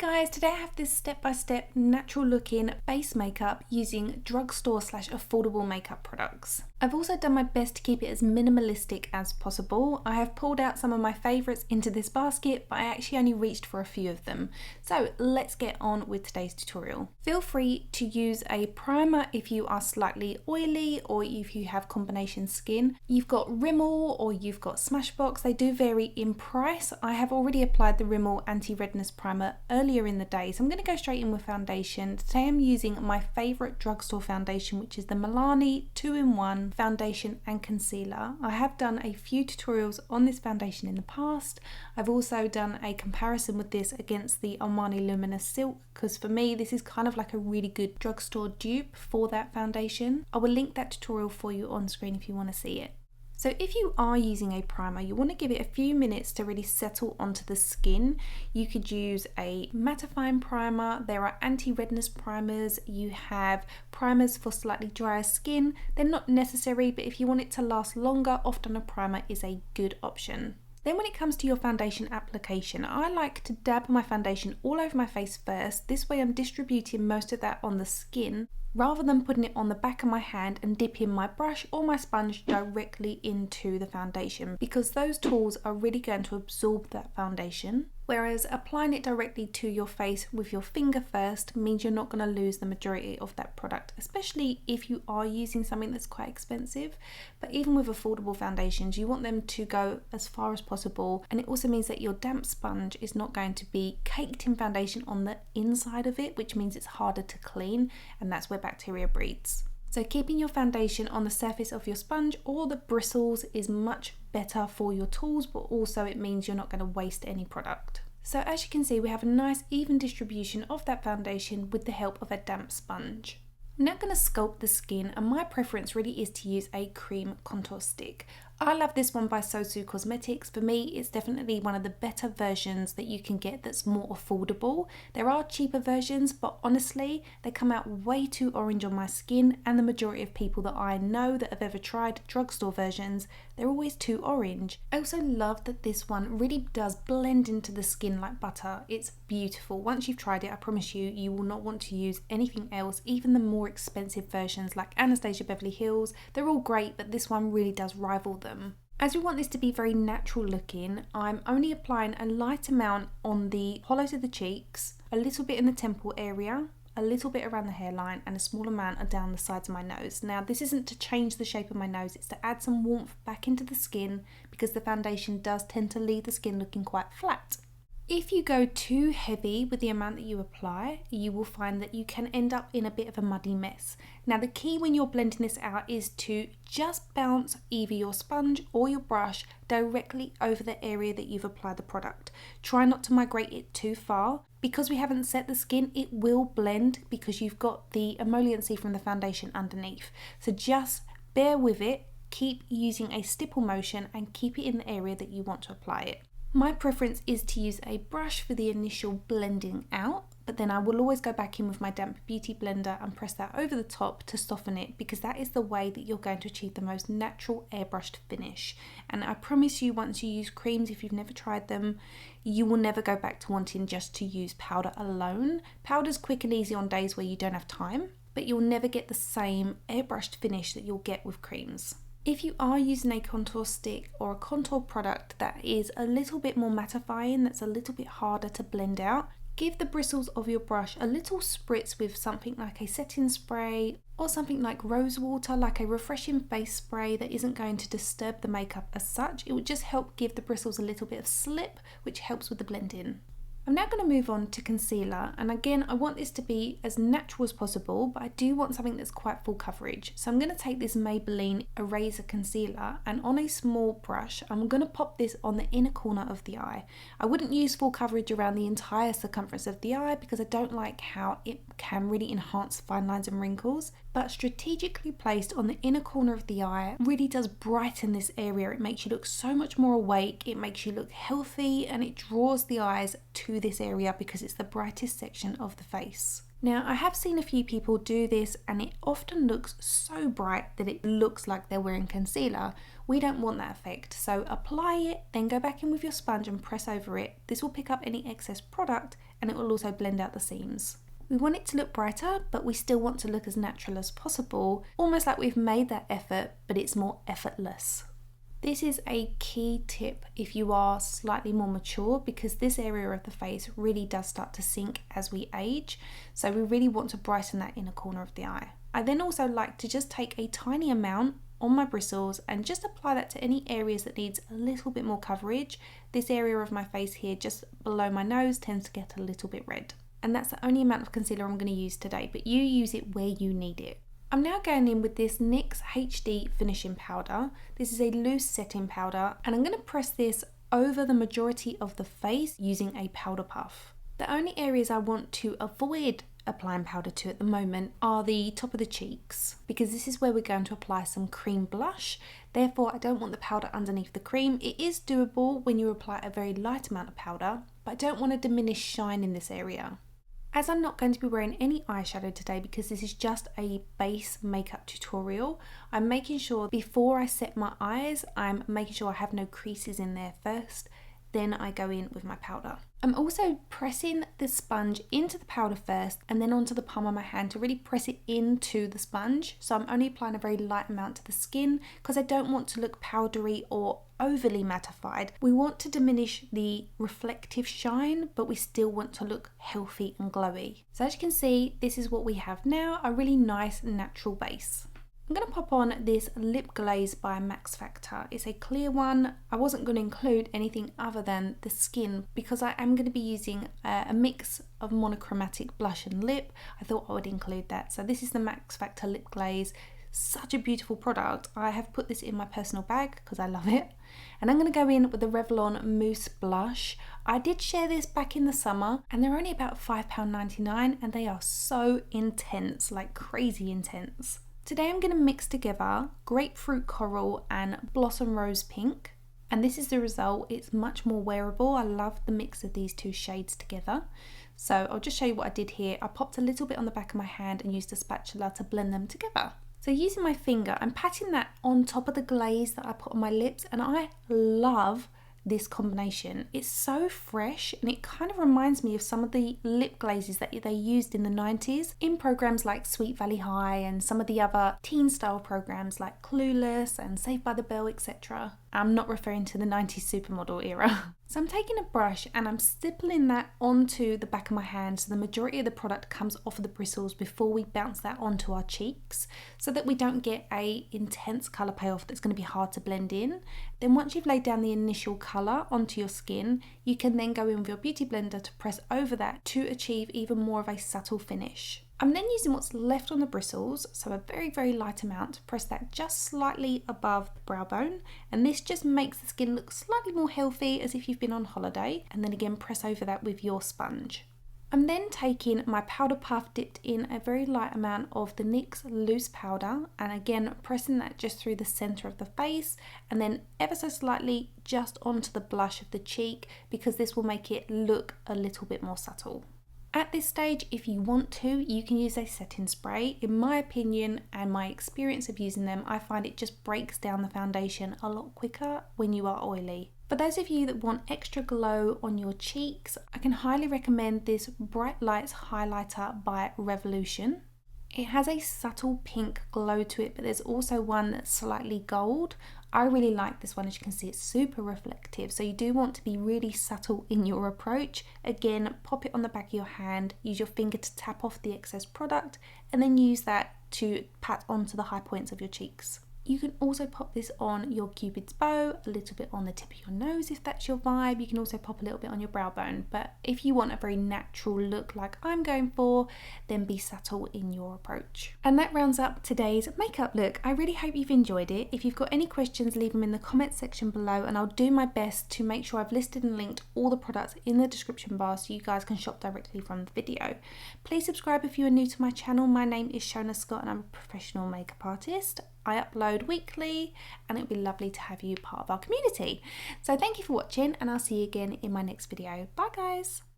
Guys, today I have this step-by-step natural looking base makeup using drugstore / affordable makeup products. I've also done my best to keep it as minimalistic as possible. I have pulled out some of my favourites into this basket, but I actually only reached for a few of them. So let's get on with today's tutorial. Feel free to use a primer if you are slightly oily or if you have combination skin. You've got Rimmel or you've got Smashbox. They do vary in price. I have already applied the Rimmel anti-redness primer earlier in the day, so I'm going to go straight in with foundation. Today I'm using my favourite drugstore foundation, which is the Milani 2-in-1 foundation and concealer. I have done a few tutorials on this foundation in the past. I've also done a comparison with this against the Armani Luminous Silk, because for me this is kind of like a really good drugstore dupe for that foundation. I will link that tutorial for you on screen if you want to see it. So if you are using a primer, you want to give it a few minutes to really settle onto the skin. You could use a mattifying primer. There are anti-redness primers. You have primers for slightly drier skin. They're not necessary, but if you want it to last longer, often a primer is a good option. Then when it comes to your foundation application, I like to dab my foundation all over my face first. This way I'm distributing most of that on the skin, rather than putting it on the back of my hand and dipping my brush or my sponge directly into the foundation, because those tools are really going to absorb that foundation. Whereas applying it directly to your face with your finger first means you're not going to lose the majority of that product, especially if you are using something that's quite expensive. But even with affordable foundations, you want them to go as far as possible, and it also means that your damp sponge is not going to be caked in foundation on the inside of it, which means it's harder to clean, and that's where bacteria breeds. So keeping your foundation on the surface of your sponge or the bristles is much better for your tools, but also it means you're not going to waste any product. So as you can see, we have a nice even distribution of that foundation with the help of a damp sponge. I'm now going to sculpt the skin, and my preference really is to use a cream contour stick. I love this one by SOSU Cosmetics. For me, it's definitely one of the better versions that you can get that's more affordable. There are cheaper versions, but honestly, they come out way too orange on my skin, and the majority of people that I know that have ever tried drugstore versions, they're always too orange. I also love that this one really does blend into the skin like butter. It's beautiful. Once you've tried it, I promise you, you will not want to use anything else. Even the more expensive versions like Anastasia Beverly Hills, they're all great, but this one really does rival them. As we want this to be very natural looking, I'm only applying a light amount on the hollows of the cheeks, a little bit in the temple area, a little bit around the hairline, and a small amount down the sides of my nose. Now this isn't to change the shape of my nose, it's to add some warmth back into the skin, because the foundation does tend to leave the skin looking quite flat. If you go too heavy with the amount that you apply, you will find that you can end up in a bit of a muddy mess. Now the key when you're blending this out is to just bounce either your sponge or your brush directly over the area that you've applied the product. Try not to migrate it too far. Because we haven't set the skin, it will blend because you've got the emolliency from the foundation underneath. So just bear with it, keep using a stipple motion and keep it in the area that you want to apply it. My preference is to use a brush for the initial blending out, but then I will always go back in with my damp beauty blender and press that over the top to soften it, because that is the way that you're going to achieve the most natural airbrushed finish. And I promise you, once you use creams, if you've never tried them, you will never go back to wanting just to use powder alone. Powder's quick and easy on days where you don't have time, but you'll never get the same airbrushed finish that you'll get with creams. If you are using a contour stick or a contour product that is a little bit more mattifying, that's a little bit harder to blend out, give the bristles of your brush a little spritz with something like a setting spray or something like rose water, like a refreshing face spray that isn't going to disturb the makeup as such. It would just help give the bristles a little bit of slip, which helps with the blend-in. I'm now going to move on to concealer, and again I want this to be as natural as possible, but I do want something that's quite full coverage. So I'm going to take this Maybelline Eraser Concealer, and on a small brush I'm going to pop this on the inner corner of the eye. I wouldn't use full coverage around the entire circumference of the eye because I don't like how it can really enhance fine lines and wrinkles, but strategically placed on the inner corner of the eye really does brighten this area. It makes you look so much more awake, it makes you look healthy, and it draws the eyes to this area because it's the brightest section of the face. Now, I have seen a few people do this and it often looks so bright that it looks like they're wearing concealer. We don't want that effect, so apply it, then go back in with your sponge and press over it. This will pick up any excess product and it will also blend out the seams. We want it to look brighter, but we still want to look as natural as possible, almost like we've made that effort, but it's more effortless. This is a key tip if you are slightly more mature, because this area of the face really does start to sink as we age, so we really want to brighten that inner corner of the eye. I then also like to just take a tiny amount on my bristles and just apply that to any areas that needs a little bit more coverage. This area of my face here just below my nose tends to get a little bit red. And that's the only amount of concealer I'm going to use today, but you use it where you need it. I'm now going in with this NYX HD finishing powder. This is a loose setting powder, and I'm going to press this over the majority of the face using a powder puff. The only areas I want to avoid applying powder to at the moment are the top of the cheeks, because this is where we're going to apply some cream blush. Therefore, I don't want the powder underneath the cream. It is doable when you apply a very light amount of powder, but I don't want to diminish shine in this area. As I'm not going to be wearing any eyeshadow today because this is just a base makeup tutorial, I'm making sure before I set my eyes, I'm making sure I have no creases in there first, then I go in with my powder. I'm also pressing the sponge into the powder first and then onto the palm of my hand to really press it into the sponge. So I'm only applying a very light amount to the skin because I don't want to look powdery or overly mattified. We want to diminish the reflective shine, but we still want to look healthy and glowy. So as you can see, this is what we have now, a really nice natural base. I'm going to pop on this lip glaze by Max Factor. It's a clear one. I wasn't going to include anything other than the skin because I am going to be using a mix of monochromatic blush and lip. I thought I would include that. So this is the Max Factor lip glaze. Such a beautiful product. I have put this in my personal bag because I love it. And I'm going to go in with the Revlon Mousse Blush. I did share this back in the summer and they're only about £5.99 and they are so intense, like crazy intense. Today I'm going to mix together Grapefruit Coral and Blossom Rose Pink, and this is the result. It's much more wearable. I love the mix of these two shades together. So I'll just show you what I did here. I popped a little bit on the back of my hand and used a spatula to blend them together. So using my finger, I'm patting that on top of the glaze that I put on my lips, and I love this combination. It's so fresh and it kind of reminds me of some of the lip glazes that they used in the 90s in programs like Sweet Valley High and some of the other teen style programs like Clueless and Saved by the Bell, etc. I'm not referring to the 90s supermodel era. So I'm taking a brush and I'm stippling that onto the back of my hand so the majority of the product comes off of the bristles before we bounce that onto our cheeks so that we don't get a intense colour payoff that's going to be hard to blend in. Then once you've laid down the initial colour onto your skin, you can then go in with your beauty blender to press over that to achieve even more of a subtle finish. I'm then using what's left on the bristles, so a very, very light amount, to press that just slightly above the brow bone, and this just makes the skin look slightly more healthy as if you've been on holiday, and then again press over that with your sponge. I'm then taking my powder puff dipped in a very light amount of the NYX loose powder, and again pressing that just through the centre of the face and then ever so slightly just onto the blush of the cheek because this will make it look a little bit more subtle. At this stage, if you want to, you can use a setting spray. In my opinion and my experience of using them, I find it just breaks down the foundation a lot quicker when you are oily. For those of you that want extra glow on your cheeks, I can highly recommend this Bright Lights Highlighter by Revolution. It has a subtle pink glow to it, but there's also one that's slightly gold. I really like this one. As you can see, it's super reflective, so you do want to be really subtle in your approach. Again, pop it on the back of your hand, use your finger to tap off the excess product, and then use that to pat onto the high points of your cheeks. You can also pop this on your Cupid's bow, a little bit on the tip of your nose if that's your vibe. You can also pop a little bit on your brow bone, but if you want a very natural look like I'm going for, then be subtle in your approach. And that rounds up today's makeup look. I really hope you've enjoyed it. If you've got any questions, leave them in the comment section below and I'll do my best to make sure I've listed and linked all the products in the description bar so you guys can shop directly from the video. Please subscribe if you are new to my channel. My name is Shonagh Scott and I'm a professional makeup artist. I upload weekly and it would be lovely to have you part of our community. So thank you for watching and I'll see you again in my next video. Bye guys!